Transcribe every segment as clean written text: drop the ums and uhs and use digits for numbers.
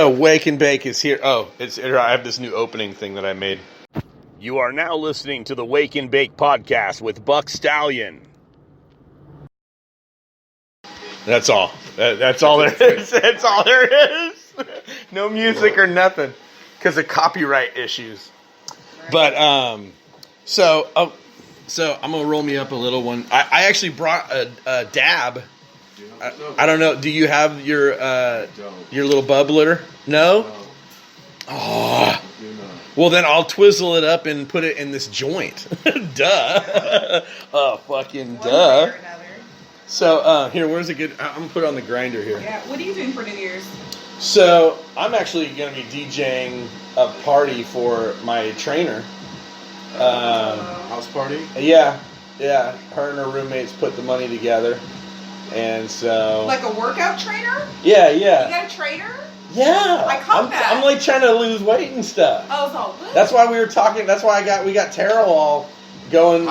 So, Wake and Bake is here. Oh, I have this new opening thing that I made. You are now listening to the Wake and Bake podcast with Buck Stallion. That's all. That's all there is. That's all there is. No music or nothing because of copyright issues. But so I'm gonna roll me up a little one. I actually brought a dab. I don't know. Do you have your little bubbler? No. Oh. Well, then I'll twizzle it up and put it in this joint. Duh. Oh, fucking duh. So, here, where's a good... I'm going to put it on the grinder here. Yeah, what are you doing for New Year's? So, I'm actually going to be DJing a party for my trainer. House party? Yeah. Her and her roommates put the money together. And so... Like a workout trainer? Yeah. You got a trainer? Yeah. I caught that. I'm like trying to lose weight and stuff. Oh, it's all good. That's why we were talking. That's why we got Terrell all going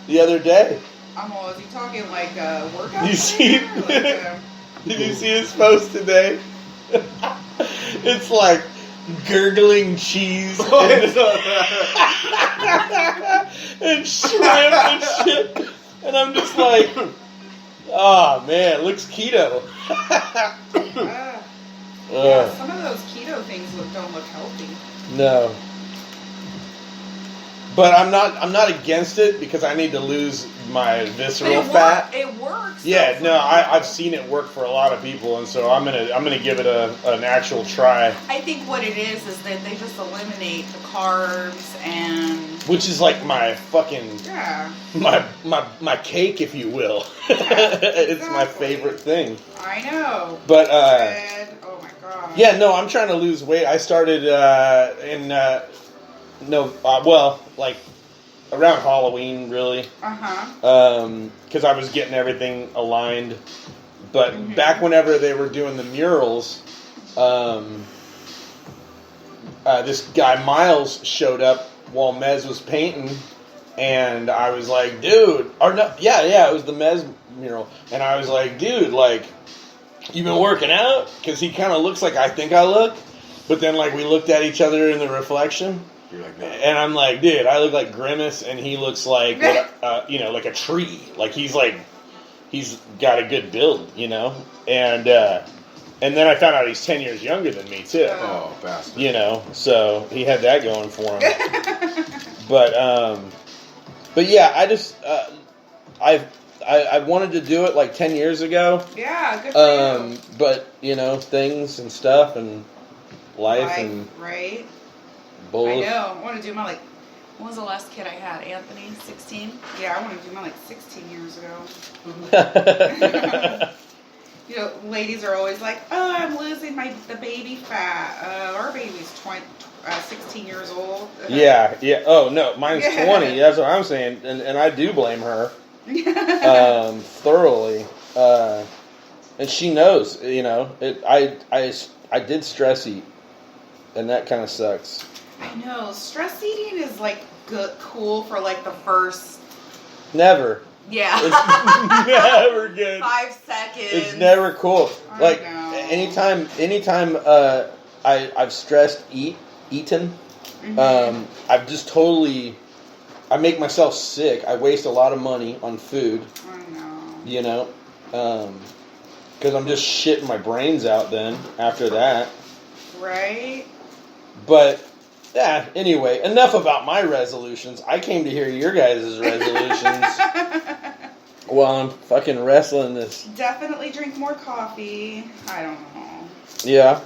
the other day. Is he talking like a workout You see? trainer? Did you see his post today? It's like gurgling cheese and shrimp and shit. And I'm just like, oh man, it looks keto. Yeah, some of those keto things don't look healthy. No. But I'm not against it because I need to lose my visceral fat. It works. Yeah, no, I've seen it work for a lot of people, and so I'm gonna give it an actual try. I think what it is that they just eliminate the carbs and which is like my fucking my cake, if you will. It's my favorite thing. I know. But oh my god. Yeah, no, I'm trying to lose weight. I started like around Halloween, really. Because I was getting everything aligned. But back whenever they were doing the murals, this guy Miles showed up while Mez was painting, and I was like, dude, it was the Mez mural, and I was like, dude, like, you been working out? Because he kind of looks like I think I look, but then like we looked at each other in the reflection. You're like, no. And I'm like, dude, I look like Grimace, and he looks like, like a tree. Like he's got a good build, And then I found out he's 10 years younger than me too. Oh, bastard. So he had that going for him. But yeah, I just I wanted to do it like 10 years ago. Yeah, good for you. But things and stuff and life and right. Bullshit. I know. I want to do my when was the last kid I had? Anthony, 16? Yeah, I want to do mine 16 years ago. Ladies are always like, oh, I'm losing the baby fat. Our baby's 16 years old. Yeah. Oh, no, mine's 20. That's what I'm saying. And I do blame her thoroughly. And she knows, I did stress eat. And that kind of sucks. I know. Stress eating is cool for the first. Never. Yeah. It's never good. 5 seconds. It's never cool. Anytime I've stressed eaten, I've just totally, I make myself sick. I waste a lot of money on food. I know. Because I'm just shitting my brains out then after that. Right. But, yeah, anyway, enough about my resolutions. I came to hear your guys' resolutions while I'm fucking wrestling this. Definitely drink more coffee. I don't know. Yeah.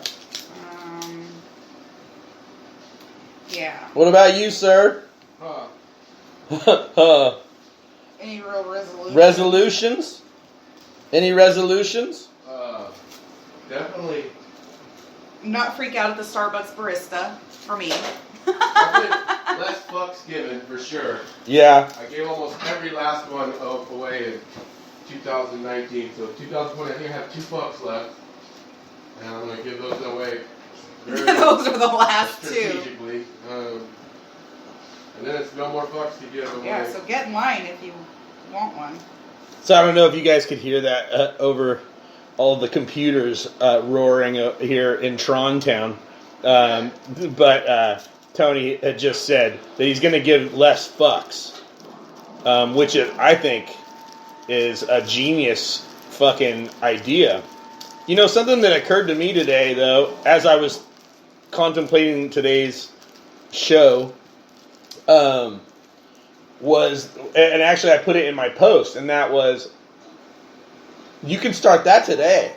Yeah. What about you, sir? Any real resolutions? Resolutions? Any resolutions? Definitely. Not freak out at the Starbucks barista, for me. Less fucks given, for sure. Yeah. I gave almost every last one away in 2019. So 2020, I think I have 2 fucks left. And I'm going to give those away those are the last 2. strategically. And then it's no more fucks to give away. Yeah, so get in line if you want one. So I don't know if you guys could hear that over all the computers roaring here in Trontown. But Tony had just said that he's going to give less fucks, which I think is a genius fucking idea. You know, something that occurred to me today, though, as I was contemplating today's show, was, and actually I put it in my post, and that was, you can start that today.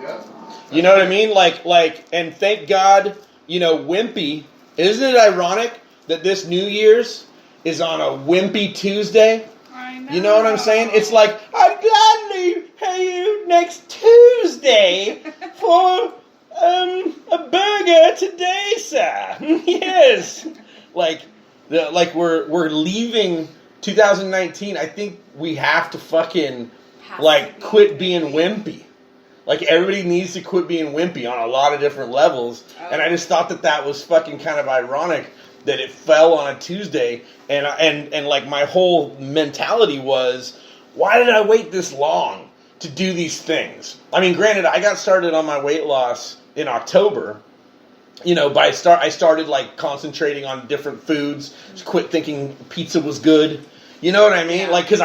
Yeah. You know what I mean? Like, and thank God, you know, Wimpy. Isn't it ironic that this New Year's is on a Wimpy Tuesday? I know. You know what I'm saying? It's like, I'd gladly pay you next Tuesday for a burger today, sir. Yes. Like we're leaving 2019. I think we have to fucking quit being wimpy. Like, everybody needs to quit being wimpy on a lot of different levels. Oh. And I just thought that was fucking kind of ironic that it fell on a Tuesday. And like, my whole mentality was, why did I wait this long to do these things? I mean, granted, I got started on my weight loss in October. You know, I started, like, concentrating on different foods. Just quit thinking pizza was good. You know what I mean? Yeah. Like, because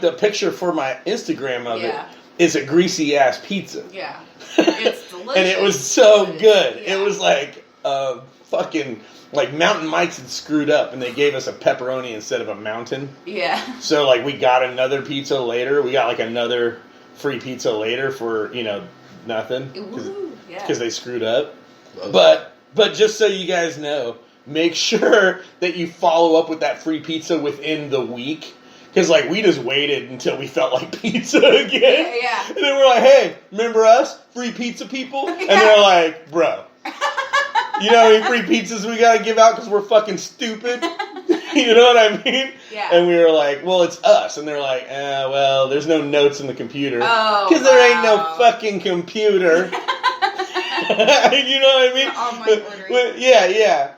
the picture for my Instagram of it is a greasy ass pizza. Yeah. It's delicious. And it was so good. Yeah. It was like fucking, like, Mountain Mike's had screwed up and they gave us a pepperoni instead of a mountain. Yeah. So, like, we got another pizza later. We got, like, another free pizza later for, you know, nothing. Because they screwed up. But just so you guys know, make sure that you follow up with that free pizza within the week. Because, like, we just waited until we felt like pizza again. Yeah. And then we're like, hey, remember us? Free pizza people? And they're like, bro, you know how many free pizzas we got to give out because we're fucking stupid? You know what I mean? Yeah. And we were like, well, it's us. And they're like, well, there's no notes in the computer. Oh, because there ain't no fucking computer. You know what I mean? Online ordering. Yeah.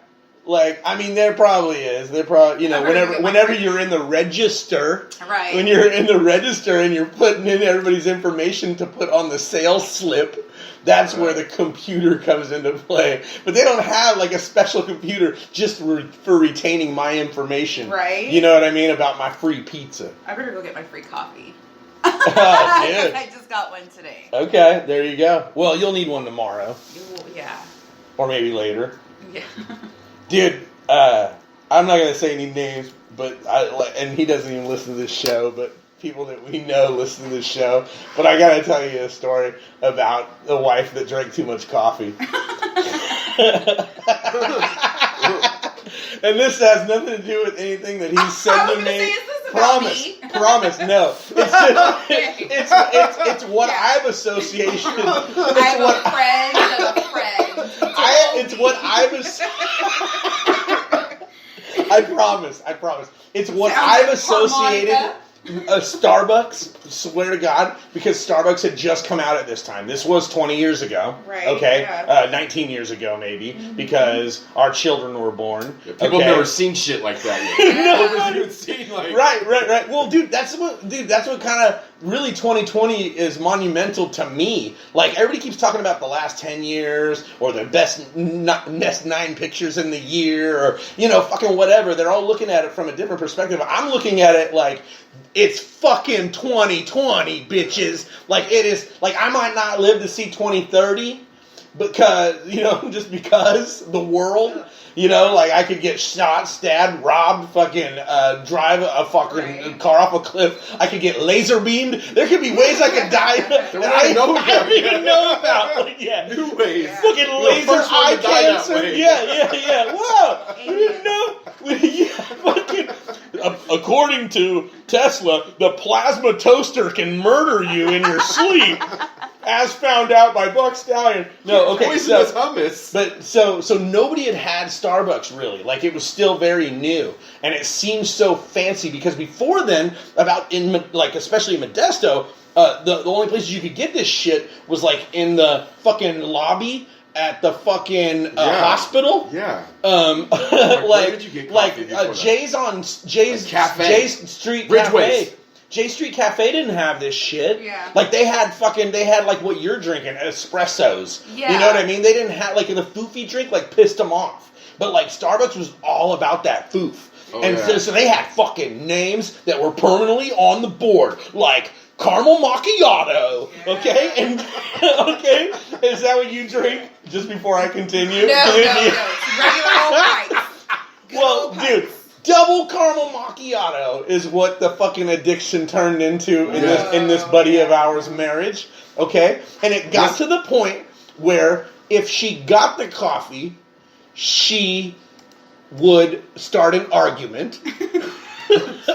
Like, I mean, there probably is. There probably, you know, whenever you're in the register, right? When you're in the register and you're putting in everybody's information to put on the sales slip, that's where the computer comes into play. But they don't have, like, a special computer just for retaining my information, right? You know what I mean, about my free pizza. I better go get my free coffee. Oh, I just got one today. Okay, there you go. Well, you'll need one tomorrow. Yeah. Or maybe later. Yeah. Dude, I'm not going to say any names, but and he doesn't even listen to this show, but people that we know listen to this show. But I got to tell you a story about a wife that drank too much coffee. And this has nothing to do with anything that he said to me. Promise, no. It's just, it's what I've associated. I have a friend of a friend. It's what I've I promise. It's what I've associated Starbucks, swear to God, because Starbucks had just come out at this time. This was 20 years ago. Right. Okay. Yeah. 19 years ago, maybe, because our children were born. Yeah, people have never seen shit like that yet. No, Nobody's seen like. Right. Well, dude, that's what kind of really 2020 is monumental to me. Like, everybody keeps talking about the last 10 years or the best 9 pictures in the year or, you know, fucking whatever. They're all looking at it from a different perspective. I'm looking at it like, it's fucking 2020, bitches. Like, it is, like, I might not live to see 2030 because, you know, just because the world, you know, like, I could get shot, stabbed, robbed, fucking drive a fucking car off a cliff. I could get laser beamed. There could be ways I could die that I don't even know about. Like, new ways. Yeah. Fucking laser eye cancer. Yeah. Whoa. We didn't know. Fucking. According to Tesla, the plasma toaster can murder you in your sleep, as found out by Buck Stallion. No, okay, hummus. But so nobody had Starbucks really. Like, it was still very new, and it seemed so fancy because before then, especially in Modesto, the only places you could get this shit was like in the fucking lobby at the fucking hospital. Yeah. Where did you get coffee Jay's Cafe? Street Ridgeways. Cafe. J Street Cafe didn't have this shit. Yeah. Like they had like what you're drinking, espressos. Yeah. You know what I mean? They didn't have like the foofy drink like pissed them off. But like Starbucks was all about that foof. Oh, and yeah. so they had fucking names that were permanently on the board, like caramel macchiato. Yeah. Okay? And okay? Is that what you drink? Just before I continue? No, it's regular old pipes. Good Well, old pipes. dude, double caramel macchiato is what the fucking addiction turned into in this buddy of ours marriage. Okay? And it got to the point where if she got the coffee, she would start an argument.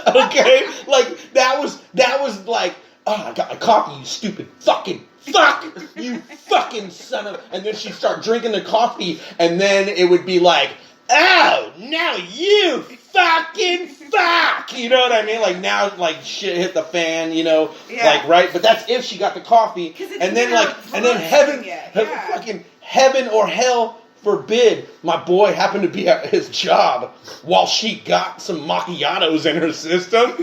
Okay? Like that was like, oh, I got my coffee, you stupid fucking fuck, you fucking son of, and then she'd start drinking the coffee, and then it would be like, oh, now you fucking fuck. You know what I mean? Like now, like shit hit the fan. You know, Yeah. like right. But that's if she got the coffee, 'Cause it's and then not like, and then heaven, yet. Yeah. fucking heaven or hell forbid, my boy happened to be at his job while she got some macchiatos in her system,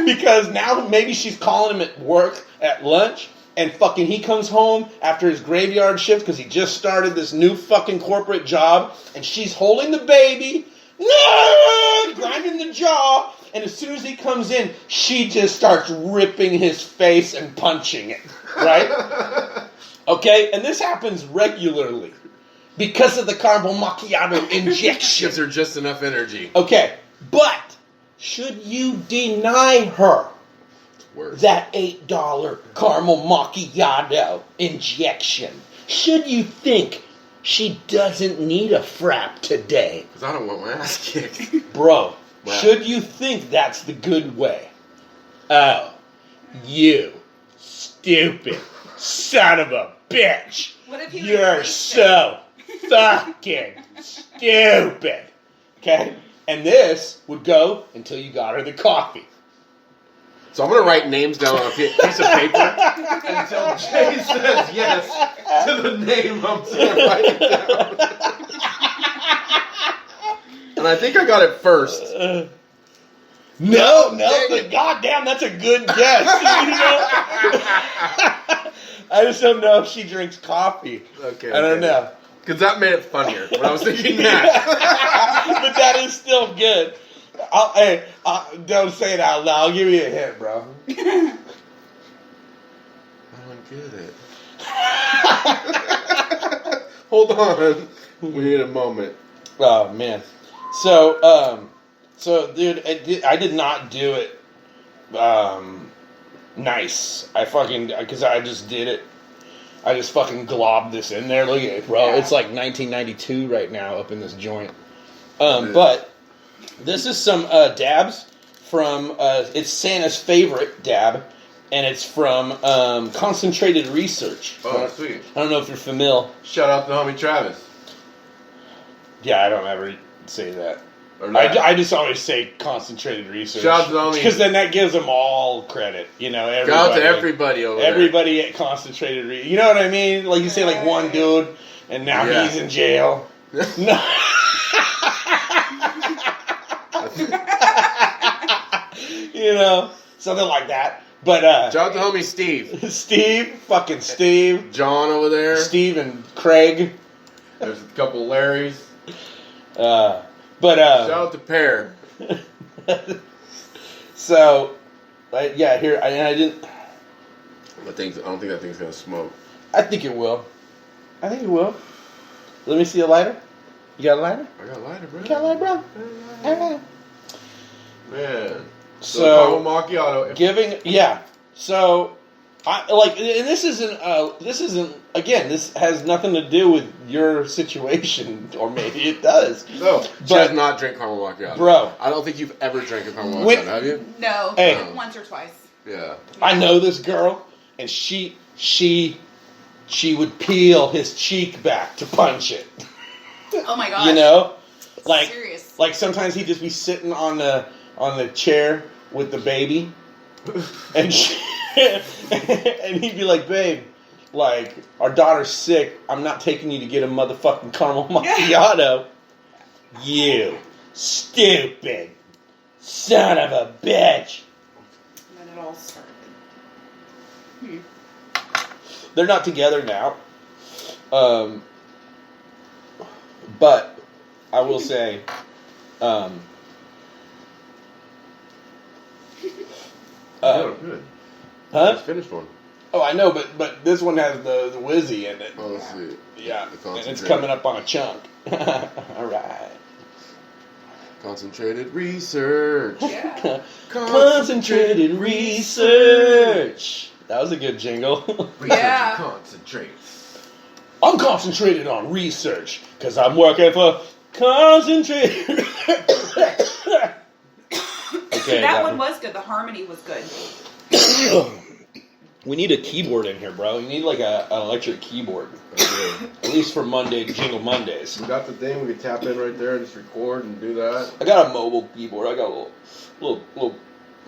because now maybe she's calling him at work at lunch. And fucking he comes home after his graveyard shift because he just started this new fucking corporate job. And she's holding the baby, grinding the jaw. And as soon as he comes in, she just starts ripping his face and punching it. Right? Okay? And this happens regularly because of the caramel macchiato injection. Gives her just enough energy. Okay. But should you deny her Worse. that $8 caramel macchiato injection? Should you think she doesn't need a frap today? Because I don't want my ass kicked. Bro, Wow. should you think that's the good way? Oh, you stupid son of a bitch. What if he was You're racist? so fucking stupid. Okay? And this would go until you got her the coffee. So I'm going to write names down on a piece of paper until Jay says yes to the name I'm going to write it down. And I think I got it first. No, Dang but it. goddamn, that's a good guess. You know? I just don't know if she drinks coffee. Okay. I don't know. Because that made it funnier when I was thinking that. But that is still good. Don't say it out loud. I'll give you a hint, bro. I don't get it. Hold on. We need a moment. Oh man. So dude, I did not do it. Nice. Because I just did it. I just fucking globbed this in there. Look at it, bro. Yeah. It's like 1992 right now up in this joint. But this is some dabs from. It's Santa's favorite dab, and it's from Concentrated Research. Oh, sweet. I don't know if you're familiar. Shout out to homie Travis. Yeah, I don't ever say that. Or not. I just always say Concentrated Research. Shout out to the homie. Because then that gives them all credit. You know, everybody. Shout out to everybody over there. Everybody at Concentrated Research. You know what I mean? Like you say, like one dude, and now Yeah. he's in jail. No. You know, something like that. But Shout out to homie Steve. Steve, John over there. Steve and Craig. There's a couple Larrys. Shout Shout out to Pear. So, yeah, here I didn't. I don't think that thing's gonna smoke. I think it will. Let me see a lighter. You got a lighter? I got a lighter, bro. You got a lighter, bro? Alright. Man. So, caramel macchiato. So, I like, and this isn't. Again, this has nothing to do with your situation, or maybe it does. No, she But- does not drink caramel macchiato. Bro. I don't think you've ever drank a caramel When- macchiato, have you? No, Hey. once or twice. Yeah. I know this girl, and she would peel his cheek back to punch it. Oh my gosh. You know, like Serious. like sometimes he'd just be sitting on the chair with the baby, and and he'd be like, "Babe, like our daughter's sick. I'm not taking you to get a motherfucking caramel macchiato. You stupid son of a bitch." Not at all started. They're not together now. But I will say, Oh, good. huh? Just finished one. Oh, I know, but this one has the whizzy in it. Oh, let's see. Yeah, The and it's concentrated. coming up on a chunk. All right. Concentrated research. Yeah. Concentrated research. That was a good jingle. Yeah. Concentrates. I'm concentrated on research because I'm working for concentrated. Okay, That one was good. The harmony was good. We need a keyboard in here, bro. You need like an electric keyboard. Okay. At least for Jingle Mondays. We got the thing. We can tap in right there and just record and do that. I got a mobile keyboard. I got a little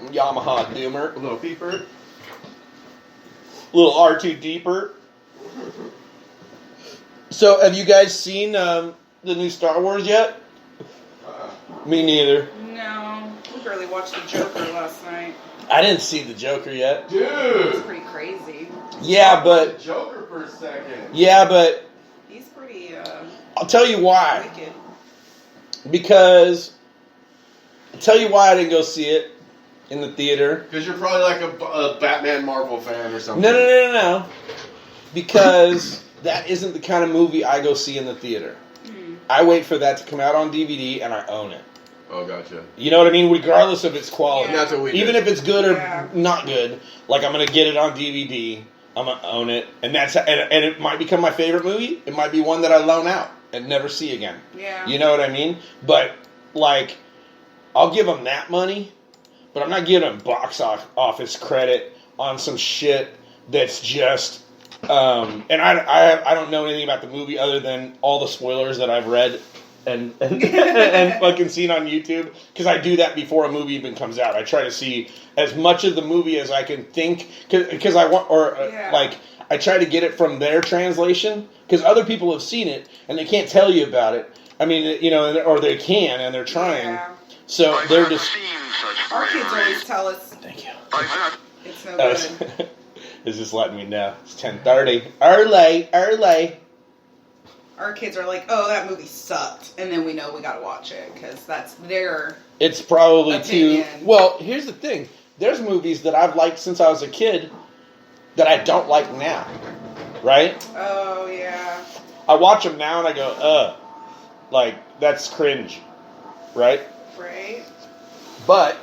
Yamaha Doomer. A little beeper. Little R2 deeper. So, have you guys seen the new Star Wars yet? Me neither. No, we barely watched the Joker last night. I didn't see the Joker yet. Dude. It's pretty crazy. Yeah, Talk but about the Joker for a second. He's pretty I'll tell you why. wicked. Because I'll tell you why I didn't go see it in the theater. Because you're probably like a Batman Marvel fan or something. No. Because that isn't the kind of movie I go see in the theater. I wait for that to come out on DVD and I own it. Oh, gotcha. You know what I mean? Regardless of its quality. Yeah. That's what we Even did. if it's good or Yeah. not good, like I'm gonna get it on DVD. I'm gonna own it, and and it might become my favorite movie. It might be one that I loan out and never see again. Yeah. You know what I mean? But like, I'll give them that money, but I'm not giving them box office credit on some shit that's just. And I don't know anything about the movie other than all the spoilers that I've read and fucking seen on YouTube, because I do that before a movie even comes out. I try to see as much of the movie as I can think, because I want, like, I try to get it from their translation, because other people have seen it and they can't tell you about it. I mean, you know, or they can and they're trying. Yeah. So they're just. Our kids always tell us Thank you. it's no good. It's just letting me know it's 10:30. Early. Our kids are like, "Oh, that movie sucked," and then we know we gotta watch it because that's their. It's probably opinion. too. Well, here's the thing. There's movies that I've liked since I was a kid that I don't like now. Right? Oh yeah. I watch them now and I go, like that's cringe. Right? Right. But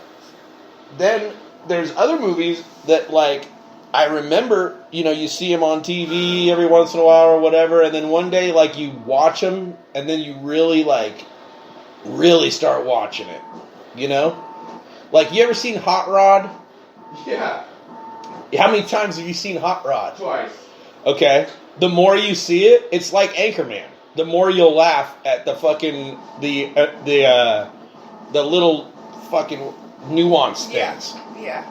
then there's other movies that like I remember, you know, you see them on TV every once in a while or whatever, and then one day like you watch them and then you really start watching it, you know? Like, you ever seen Hot Rod? Yeah. How many times have you seen Hot Rod? Twice. Okay. The more you see it, it's like Anchorman. The more you'll laugh at the fucking the little fucking nuance things. Yeah.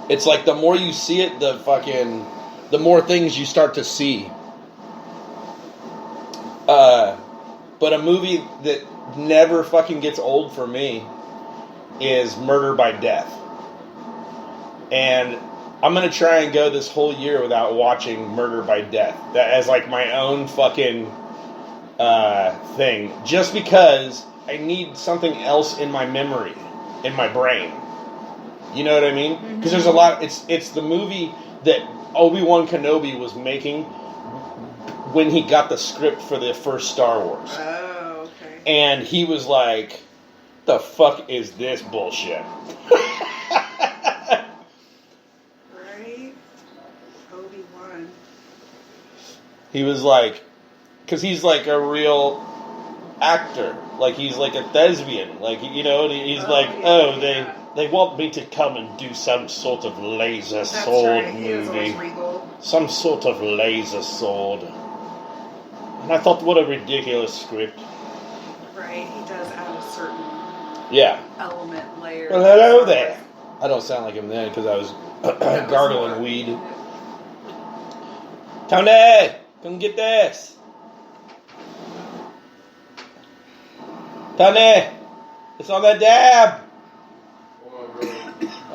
It's like the more you see it, the more things you start to see. But a movie that never fucking gets old for me is Murder by Death. And I'm going to try and go this whole year without watching Murder by Death. That as like my own fucking thing. Just because I need something else in my memory, in my brain. You know what I mean? Because there's a lot. It's the movie that Obi-Wan Kenobi was making when he got the script for the first Star Wars. Oh, okay. And he was like, "The fuck is this bullshit?" Right? Obi-Wan. He was like, because he's like a real actor. Like, he's like a thespian. Like, you know, and he's like, they want me to come and do some sort of laser That's sword right. He was always movie. regal. Some sort of laser sword. And I thought, what a ridiculous script. Right. He does add a certain Yeah. element layer. Well, hello there. I don't sound like him then because I was gargling weed. Tony, come get this. Tony, it's on that dab.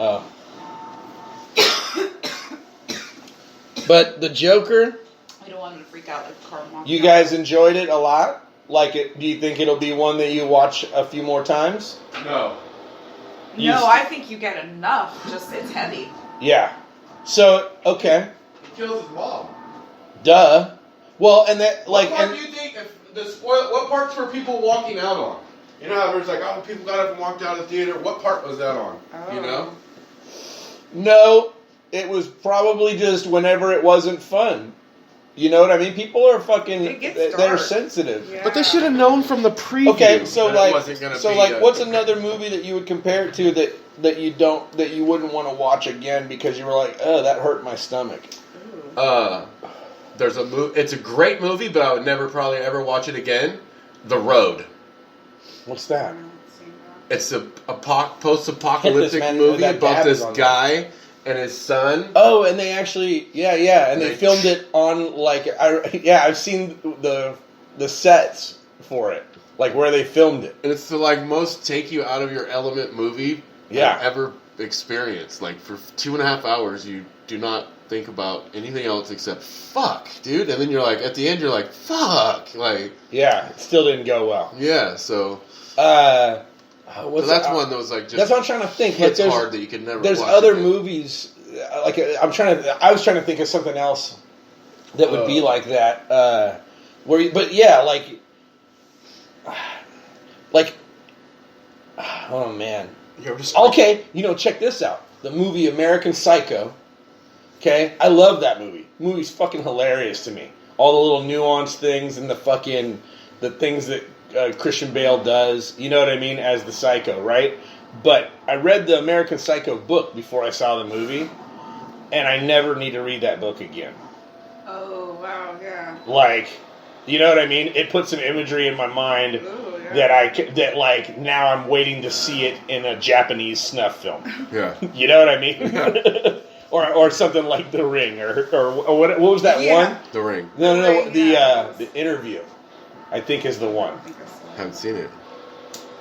Oh. But the Joker, I don't want him to freak out like the car mom. you guys enjoyed it a lot? Like it? Do you think it'll be one that you watch a few more times? No. No, I think you get enough. Just it's heavy. Yeah. So, okay. He kills his mom. Duh. Well, and that, like... What part do you think, what parts were people walking out on? You know how everyone's like, oh, people got up and walked out of the theater. What part was that on? Oh. You know? No, it was probably just whenever it wasn't fun. You know what I mean? People are fucking... It gets They're dark. sensitive. Yeah. But they should have known from the preview. Okay, so that like, it wasn't gonna so be like, a- what's another movie that you would compare it to that you wouldn't want to watch again because you were like, oh, that hurt my stomach? There's a movie. It's a great movie, but I would never probably ever watch it again. The Road. What's that? It's a post-apocalyptic Hit this, man. movie That about dab this is on guy and his son. Oh, and they actually, and they filmed it on like, I've seen the sets for it, like where they filmed it. And it's the like most take you out of your element movie I've ever experienced. Like for 2.5 hours, you do not think about anything else except fuck, dude. And then you're like, at the end, you're like, fuck, like Yeah, it still didn't go well. yeah. So what's that's one that was like just that's what I'm trying to think. Like, hits hard that you could never. There's watch other again. movies. Like I was trying to think of something else that would be like that. But yeah, like, oh man. You ever just Okay, check this out. The movie American Psycho. Okay, I love that movie. The movie's fucking hilarious to me. All the little nuanced things and the things that Christian Bale does. You know what I mean? As the Psycho, right? But I read the American Psycho book before I saw the movie, and I never need to read that book again. Oh wow, yeah. Like, you know what I mean? It put some imagery in my mind. Ooh, yeah. that like now I'm waiting to see it in a Japanese snuff film. Yeah. You know what I mean? or something like The Ring or what was that one? The Ring. No, The Ring, the Interview, I think is the one. Haven't seen it.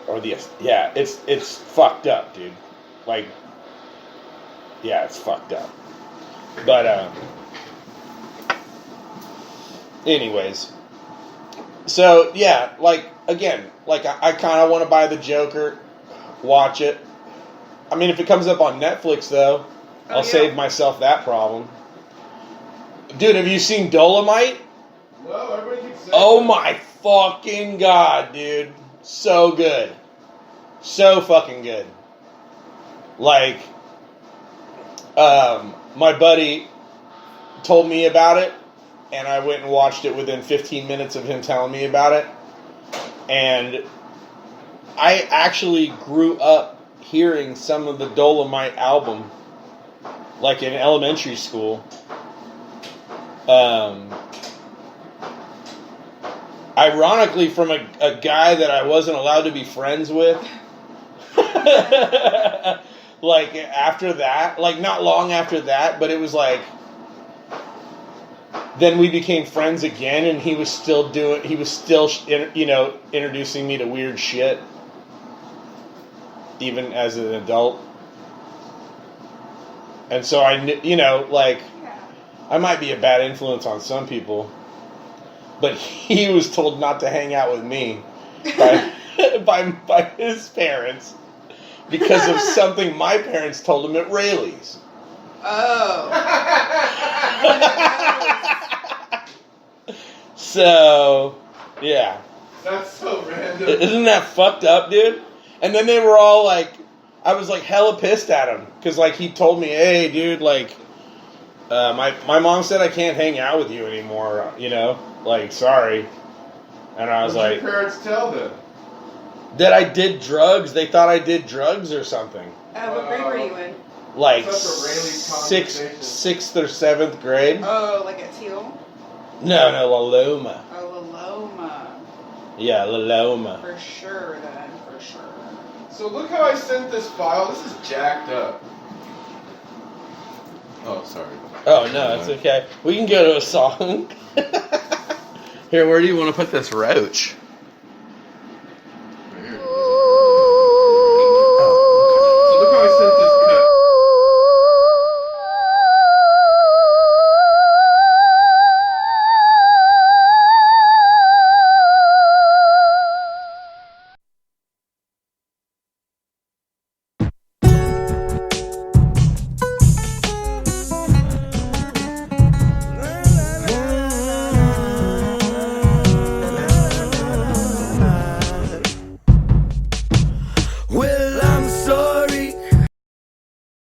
Or it's fucked up, dude. Like, yeah, it's fucked up. But anyways, so yeah, like again, like I kind of want to buy the Joker, watch it. I mean, if it comes up on Netflix though, I'll save myself that problem. Dude, have you seen Dolomite? No, everybody keeps saying Oh my fucking god, dude. So good. So fucking good. Like, my buddy told me about it, and I went and watched it within 15 minutes of him telling me about it. And I actually grew up hearing some of the Dolomite album, like in elementary school. Ironically, from a guy that I wasn't allowed to be friends with. Like after that, like not long after that, but it was like, then we became friends again, and he was still introducing me to weird shit, even as an adult. And so I knew, like, I might be a bad influence on some people, but he was told not to hang out with me by by his parents because of something my parents told him at Rayleigh's. Oh. So, yeah. That's so random. Isn't that fucked up, dude? And then they were all like, I was like hella pissed at him because like he told me, hey, dude, like, my mom said I can't hang out with you anymore, like, sorry. And I was What did like, your parents tell them? that I did drugs. They thought I did drugs or something. What grade were you in? Like Such a Rayleigh's conversation. sixth or seventh grade. Oh, like at Teal? No, La Loma. Oh, Loma. Yeah, La Loma. For sure, then. For sure. So look how I sent this file. This is jacked up. Oh, sorry. Oh, no, it's okay. We can go to a song. Here, where do you want to put this roach?